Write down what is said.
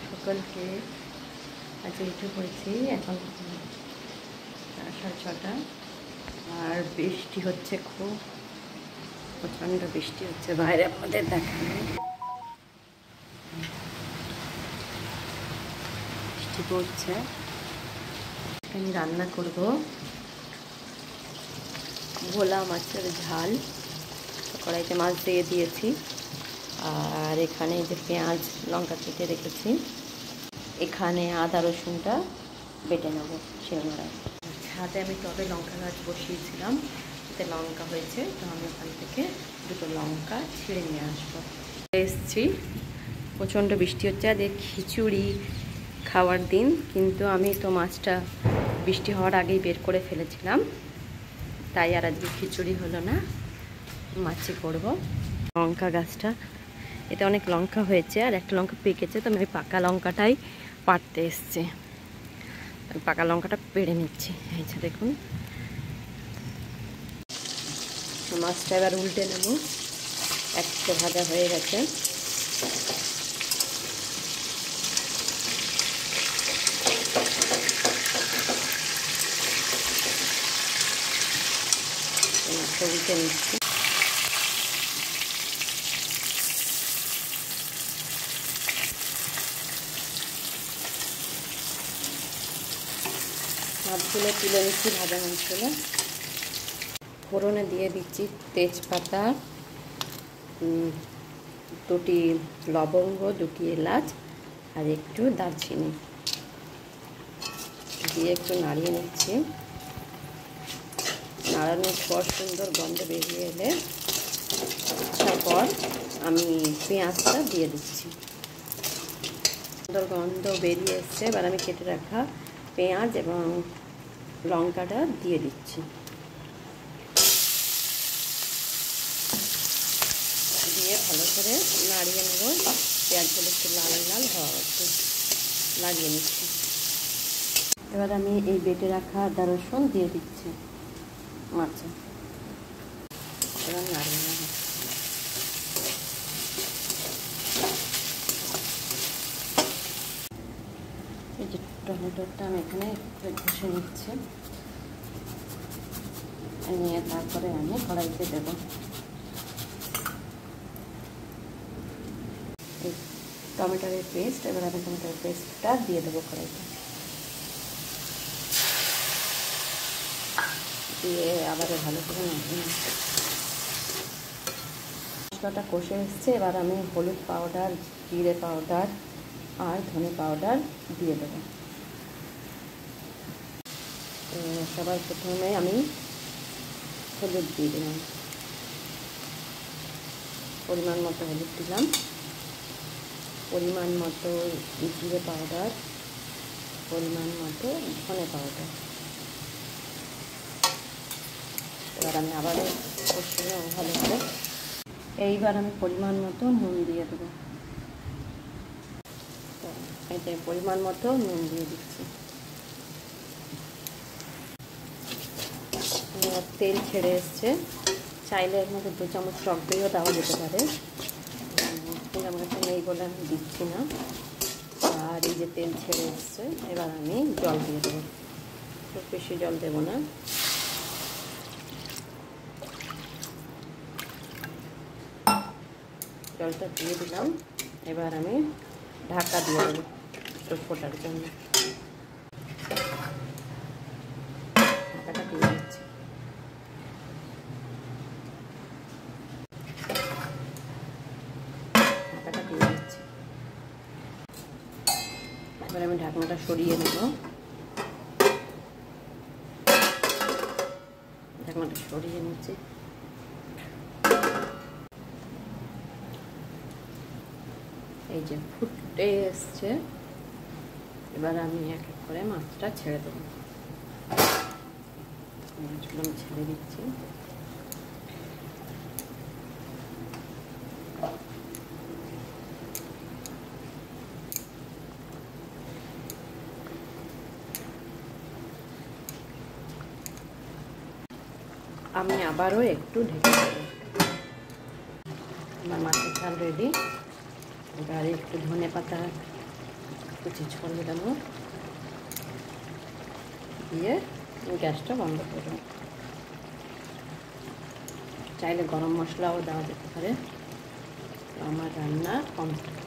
সকলকে আজকে উঠে পড়েছি এখন 6:30 আর বৃষ্টি হচ্ছে, খুব প্রচণ্ড বৃষ্টি হচ্ছে বাইরে, আমাদের দেখানো বৃষ্টি পড়ছে। আমি রান্না করব ভোলা মাছের ঝাল। কড়াইতে মাছ দিয়ে দিয়েছি, আর এখানে যে পেঁয়াজ লঙ্কা কেটে রেখেছি, এখানে আদা রসুনটা বেটে নেবো শিলনোড়ায়। ছাদে আমি টবে লঙ্কা গাছ বসিয়েছিলাম, এতে লঙ্কা হয়েছে, তো আমি ওখান থেকে দুটো লঙ্কা ছিঁড়ে নিয়ে আসবো। এসছি, প্রচণ্ড বৃষ্টি হচ্ছে, আর খিচুড়ি খাওয়ার দিন, কিন্তু আমি তো মাছটা বৃষ্টি হওয়ার আগেই বের করে ফেলেছিলাম, তাই আর আজকে খিচুড়ি হলো না, মাছই করব। লঙ্কা গাছটা, এতে অনেক লঙ্কা হয়েছে আর একটা লঙ্কা পেকেছে, তো আমি ওই পাকা লঙ্কাটাই পাড়তে এসছি। আমি পাকা লঙ্কাটা পেড়ে নিচ্ছি। এই যে দেখুন, মাছটা এবার উল্টে নেব। একটা ভাজা হয়ে গেছে, মাছটা উল্টে নিচ্ছি। মাছগুলো তুলে নিচ্ছি, ভাজা মাছগুলো। ফোড়নে দিয়ে দিচ্ছি তেজপাতা, দুটি লবঙ্গ, দুটি এলাচ আর একটু দারচিনি দিয়ে একটু নাড়িয়ে নিচ্ছি। নাড়ানোর পর সুন্দর গন্ধ বেরিয়ে এলে তারপর আমি পেঁয়াজটা দিয়ে দিচ্ছি। সুন্দর গন্ধ বেরিয়ে এসছে, এবার আমি কেটে রাখা পেঁয়াজ এবং লঙ্কাটা দিয়ে দিচ্ছি। দিয়ে ভালো করে নাড়িয়ে নেব, পেঁয়াজগুলো একটু লাল লাল হওয়া হচ্ছে, লাগিয়ে নিচ্ছি। এবার আমি এই বেটে রাখা আদা রসুন দিয়ে দিচ্ছি মাছে, এবার নাড়িয়ে নেব। এই যে টমেটোটা আমি এখানে ঘষে নিচ্ছি, নিয়ে তারপরে আমি কড়াইতে দেবো। এই টমেটোর পেস্ট, এবার আমি টমেটোর পেস্টটা দিয়ে দেবো কড়াইতে, দিয়ে আবার ভালো করে নাড়িয়ে নিচ্ছি। মশলাটা কষে এসছে, এবার আমি হলুদ পাউডার, জিরে পাউডার আর ধনে পাউডার দিয়ে দেবো। সবার প্রথমে আমি হলুদ দিয়ে দিলাম, পরিমাণ মতো হলুদ দিলাম, পরিমাণ মতো জিরে পাউডার, পরিমাণ মতো ধনে পাউডার। এবার আমি আবারও কষিয়ে নেব ভালো করে। এইবার আমি পরিমাণ মতো নুন দিয়ে দেবো, এতে পরিমাণ মতো নুন দিয়ে দিচ্ছি। তেল ছেড়ে এসছে, চাইলে এর মধ্যে 2 চামচ টক দইও দেওয়া যেতে পারে, কিন্তু আমার কাছে নেই বলে আমি দিচ্ছি না। আর এই যে তেল ছেড়ে এসছে, এবার আমি জল দিয়ে দেবো, খুব বেশি জল দেবো না। জলটা দিয়ে দিলাম, এবার আমি ঢাকা দিয়ে দেবো একটু ফোটার জন্য। ঢাকাটা দিয়ে দিচ্ছি। ঢাকাটা দিয়ে দিচ্ছি। এবার আমি ঢাকনাটা সরিয়ে নেব। ঢাকনাটা সরিয়ে নিচ্ছি। এই যে ফুটে এসছে, এবার আমি এক এক করে মাছটা ছেড়ে দেবো। মাছগুলো আমি ছেড়ে দিচ্ছি। আমি আবারও একটু ঢেকে দেবো। আমার মাছের ঝাল রেডি। এবার একটু ধনে পাতা কুচি ছড়িয়ে দেবো, দিয়ে গ্যাসটা বন্ধ করব। চাইলে গরম মশলাও দেওয়া যেতে পারে। আমার রান্না কমপ্লিট।